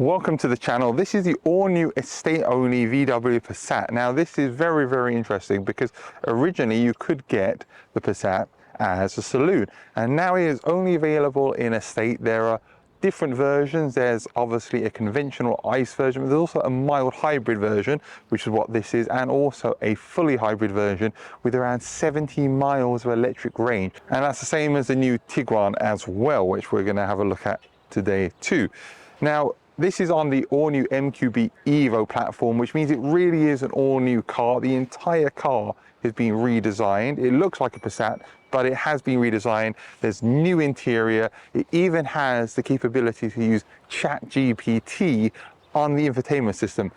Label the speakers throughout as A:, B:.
A: Welcome to the channel. This is the all-new estate-only VW Passat. Now this is very, very interesting because originally you could get the Passat as a saloon, and now it is only available in estate. There are different versions. There's obviously a conventional ICE version, but there's also a mild hybrid version, which is what this is, and also a fully hybrid version with around 70 miles of electric range. And that's the same as the new Tiguan as well, which we're going to have a look at today too. Now, this is on the all-new MQB Evo platform, which means it really is an all-new car. The entire car is being redesigned. It looks like a Passat, but it has been redesigned. There's new interior. It even has the capability to use ChatGPT on the infotainment system.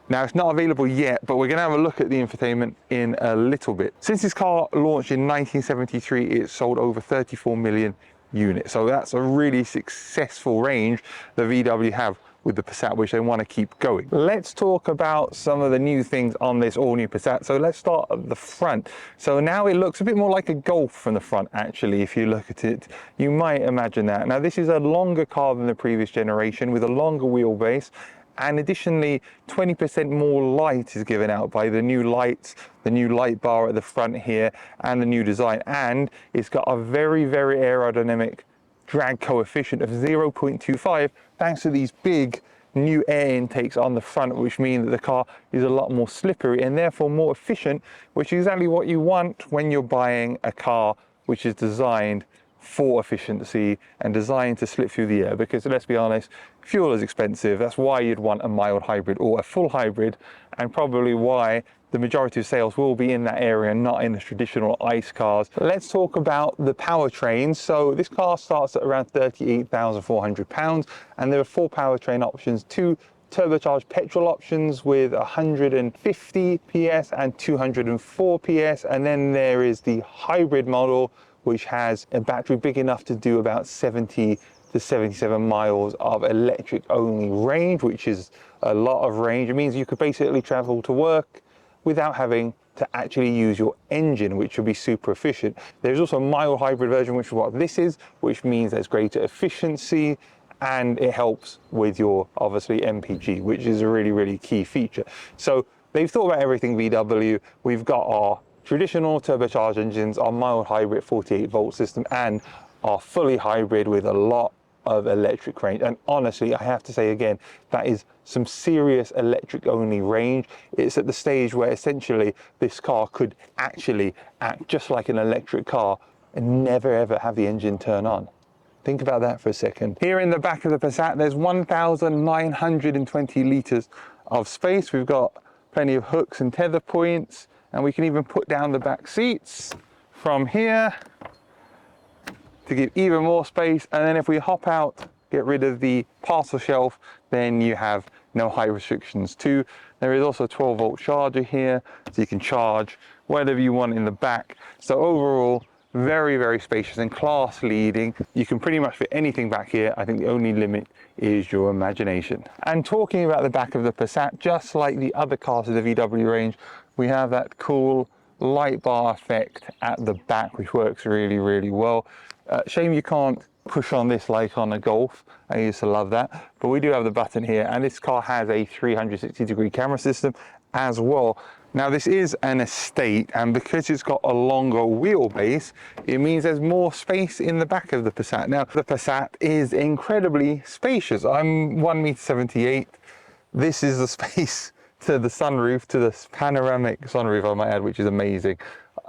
A: Now, it's not available yet, but we're going to have a look at the infotainment in a little bit. Since this car launched in 1973, it's sold over 34 million units. So that's a really successful range that VW have with the Passat, which they want to keep going. Let's talk about some of the new things on this all-new Passat. So let's start at the front. So now it looks a bit more like a Golf from the front, actually, if you look at it. You might imagine that. Now, this is a longer car than the previous generation with a longer wheelbase. And additionally, 20% more light is given out by the new lights, the new light bar at the front here, and the new design. And it's got a very, very aerodynamic drag coefficient of 0.25 thanks to these big new air intakes on the front, which mean that the car is a lot more slippery and therefore more efficient, which is exactly what you want when you're buying a car which is designed for efficiency and designed to slip through the air. Because let's be honest, fuel is expensive. That's why you'd want a mild hybrid or a full hybrid, and probably why the majority of sales will be in that area, not in the traditional ICE cars. Let's talk about the powertrain. So this car starts at around £38,400, and there are 4 powertrain options: 2 turbocharged petrol options with 150 PS and 204 PS, and then there is the hybrid model, which has a battery big enough to do about 70 to 77 miles of electric only range, which is a lot of range. It means you could basically travel to work without having to actually use your engine, which would be super efficient. There's also a mild hybrid version, which is what this is, which means there's greater efficiency, and it helps with your, obviously, MPG, which is a really, really key feature. So they've thought about everything, VW. We've got our traditional turbocharged engines, our mild hybrid 48 volt system, and our fully hybrid with a lot of electric range. And honestly, I have to say again, that is some serious electric only range. It's at the stage where essentially this car could actually act just like an electric car and never ever have the engine turn on. Think about that for a second. Here in the back of the Passat, there's 1,920 litres of space. We've got plenty of hooks and tether points, and we can even put down the back seats from here to give even more space. And then if we hop out, get rid of the parcel shelf, then you have no height restrictions too. There is also a 12 volt charger here, so you can charge whatever you want in the back. So overall, very, very spacious and class leading. You can pretty much fit anything back here. I think the only limit is your imagination. And talking about the back of the Passat, just like the other cars of the VW range, we have that cool light bar effect at the back, which works really, really well. Shame you can't push on this like on a Golf. I used to love that, but we do have the button here, and this car has a 360-degree camera system as well. Now, this is an estate, and because it's got a longer wheelbase, it means there's more space in the back of the Passat. Now, the Passat is incredibly spacious. I'm 1.78 meters. This is the space to the sunroof, to the panoramic sunroof, I might add, which is amazing.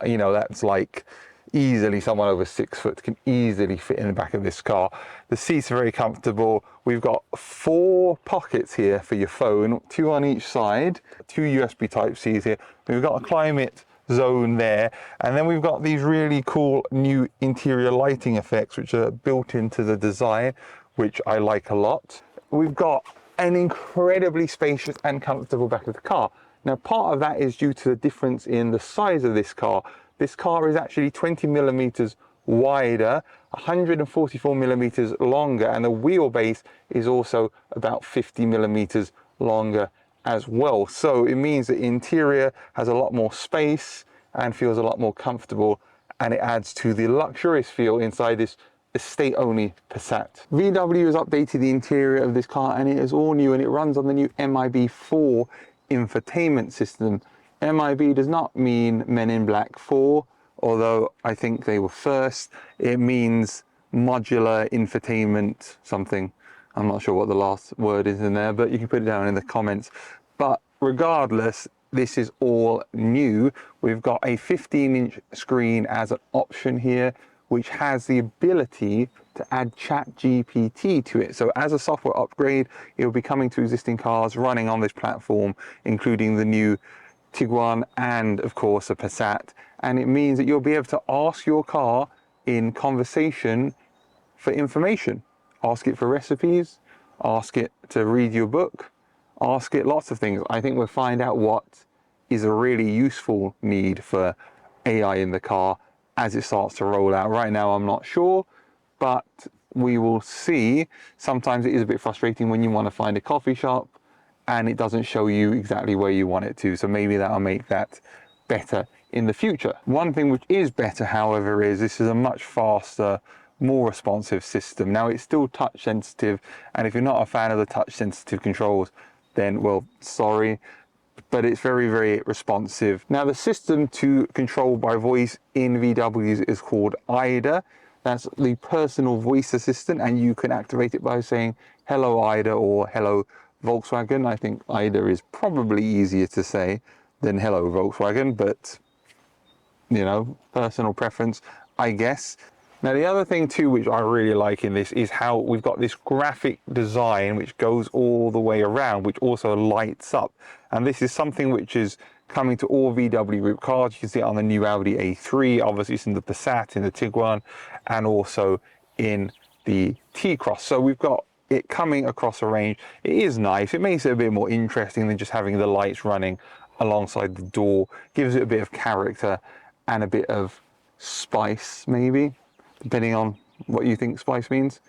A: You know, that's like easily someone over 6 foot can easily fit in the back of this car. The seats are very comfortable. We've got 4 pockets here for your phone, 2 on each side, 2 USB type C's here. We've got a climate zone there, and then we've got these really cool new interior lighting effects which are built into the design, which I like a lot. We've got an incredibly spacious and comfortable back of the car. Now, part of that is due to the difference in the size of this car. This car is actually 20 millimeters wider, 144 millimeters longer, and the wheelbase is also about 50 millimeters longer as well. So it means the interior has a lot more space and feels a lot more comfortable, and it adds to the luxurious feel inside this estate-only Passat. VW has updated the interior of this car and it is all new and it runs on the new MIB4 infotainment system. MIB does not mean Men in Black 4, although I think they were first. It means modular infotainment something. I'm not sure what the last word is in there, but you can put it down in the comments. But regardless, this is all new. We've got a 15-inch screen as an option here, which has the ability to add ChatGPT to it. So as a software upgrade, it will be coming to existing cars running on this platform, including the new Tiguan and of course a Passat. And it means that you'll be able to ask your car in conversation for information. Ask it for recipes, ask it to read your book, ask it lots of things. I think we'll find out what is a really useful need for AI in the car as it starts to roll out. Right now, I'm not sure, but we will see. Sometimes it is a bit frustrating when you want to find a coffee shop and it doesn't show you exactly where you want it to. So maybe that'll make that better in the future. One thing which is better, however, is this is a much faster, more responsive system. Now it's still touch sensitive, and if you're not a fan of the touch sensitive controls, then well, sorry, but it's very, very responsive. Now the system to control by voice in VWs is called IDA. That's the personal voice assistant, and you can activate it by saying hello IDA or hello Volkswagen. I think IDA is probably easier to say than hello Volkswagen, but you know, personal preference, I guess. Now the other thing too, which I really like in this, is how we've got this graphic design which goes all the way around, which also lights up. And this is something which is coming to all VW Group cars. You can see it on the new Audi A3, obviously it's in the Passat, in the Tiguan, and also in the T-Cross. So we've got it coming across a range. It is nice. It makes it a bit more interesting than just having the lights running alongside the door. Gives it a bit of character and a bit of spice, maybe, depending on what you think spice means.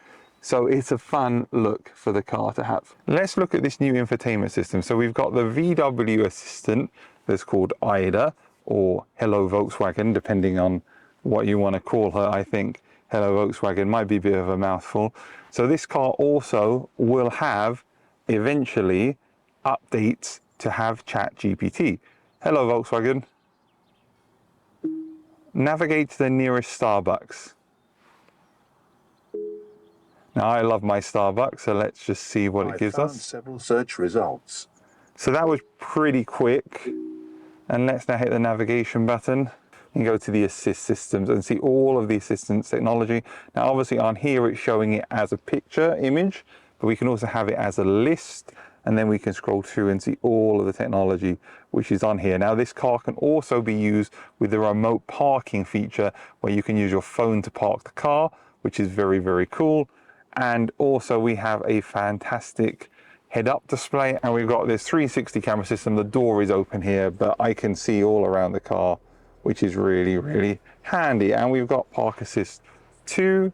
A: So it's a fun look for the car to have. Let's look at this new infotainment system. So we've got the VW assistant that's called IDA, or Hello Volkswagen, depending on what you want to call her. I think Hello Volkswagen might be a bit of a mouthful. So this car also will have eventually updates to have ChatGPT. Hello Volkswagen, navigate to the nearest Starbucks. Now I love my Starbucks, so let's just see what it gives us.
B: Several search results.
A: So that was pretty quick. And let's now hit the navigation button and go to the assist systems and see all of the assistance technology. Now obviously on here it's showing it as a picture image, but we can also have it as a list, and then we can scroll through and see all of the technology which is on here. Now this car can also be used with the remote parking feature, where you can use your phone to park the car, which is very, very cool. And also we have a fantastic head-up display, and we've got this 360 camera system. The door is open here, but I can see all around the car, which is really, really handy. And we've got Park Assist 2,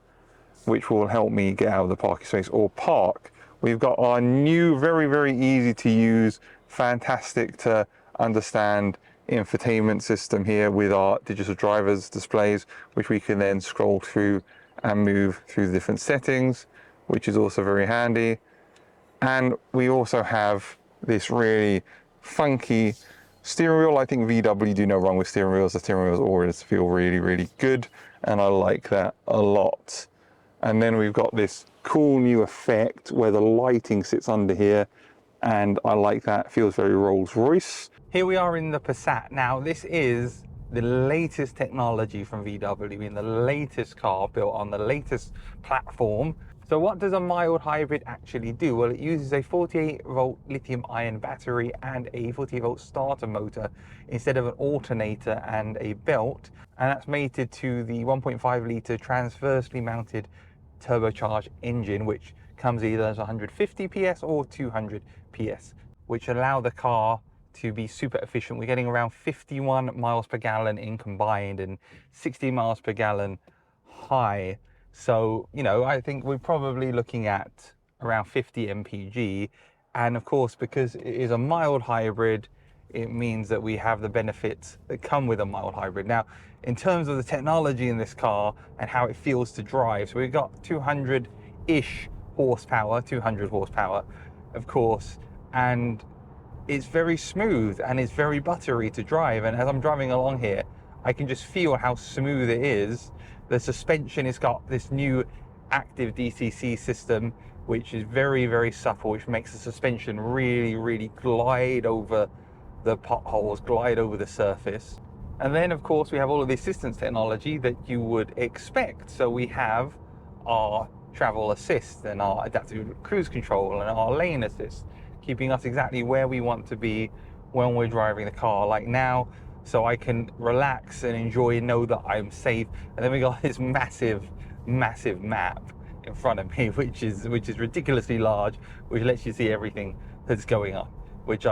A: which will help me get out of the parking space or park. We've got our new, very, very easy to use, fantastic to understand infotainment system here with our digital drivers displays, which we can then scroll through and move through the different settings, which is also very handy. And we also have this really funky steering wheel. I think VW do no wrong with steering wheels. The steering wheels always feel really, really good, and I like that a lot. And then we've got this cool new effect where the lighting sits under here, and I like that. It feels very Rolls-Royce. Here we are in the Passat. Now this is the latest technology from VW in the latest car built on the latest platform. So what does a mild hybrid actually do? Well, it uses a 48-volt lithium-ion battery and a 48-volt starter motor instead of an alternator and a belt, and that's mated to the 1.5-litre transversely mounted turbocharged engine, which comes either as 150 PS or 200 PS, which allow the car to be super efficient. We're getting around 51 miles per gallon in combined and 60 miles per gallon high. So, you know, I think we're probably looking at around 50 mpg. And of course, because it is a mild hybrid, it means that we have the benefits that come with a mild hybrid. Now, in terms of the technology in this car and how it feels to drive, so we've got 200-ish horsepower, 200 horsepower, of course, and it's very smooth and it's very buttery to drive. And as I'm driving along here, I can just feel how smooth it is. The suspension has got this new active DCC system, which is very, very supple, which makes the suspension really, really glide over the potholes, glide over the surface. And then, of course, we have all of the assistance technology that you would expect. So we have our travel assist and our adaptive cruise control and our lane assist, keeping us exactly where we want to be when we're driving the car, like now, so I can relax and enjoy, know that I'm safe. And then we got this massive, massive map in front of me, which is ridiculously large, which lets you see everything that's going on, which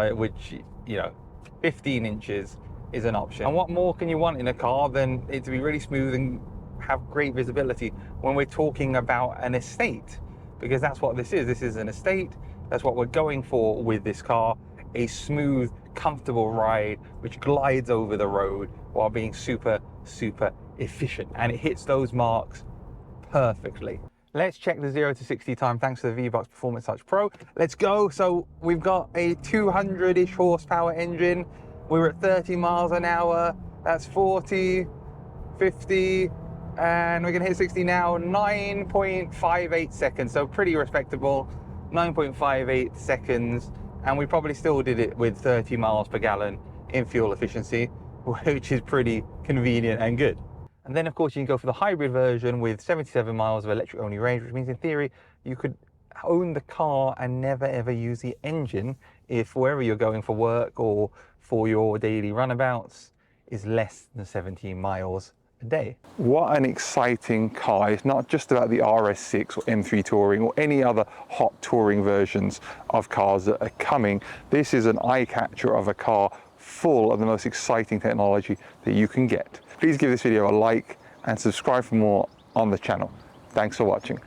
A: you know, 15 inches is an option. And what more can you want in a car than it to be really smooth and have great visibility when we're talking about an estate? Because that's what this is. This is an estate. That's what we're going for with this car. A smooth, comfortable ride which glides over the road while being super, super efficient. And it hits those marks perfectly. Let's check the 0 to 60 time thanks to the V-Box Performance Touch Pro. Let's go. So we've got a 200-ish horsepower engine. We're at 30 miles an hour. That's 40, 50, and we're gonna hit 60 now. 9.58 seconds, so pretty respectable. 9.58 seconds, and we probably still did it with 30 miles per gallon in fuel efficiency, which is pretty convenient and good. And then, of course, you can go for the hybrid version with 77 miles of electric-only range, which means in theory you could own the car and never ever use the engine if wherever you're going for work or for your daily runabouts is less than 17 miles a day. What an exciting car. It's not just about the RS6 or M3 Touring or any other hot touring versions of cars that are coming. This is an eye catcher of a car full of the most exciting technology that you can get. Please give this video a like and subscribe for more on the channel. Thanks for watching.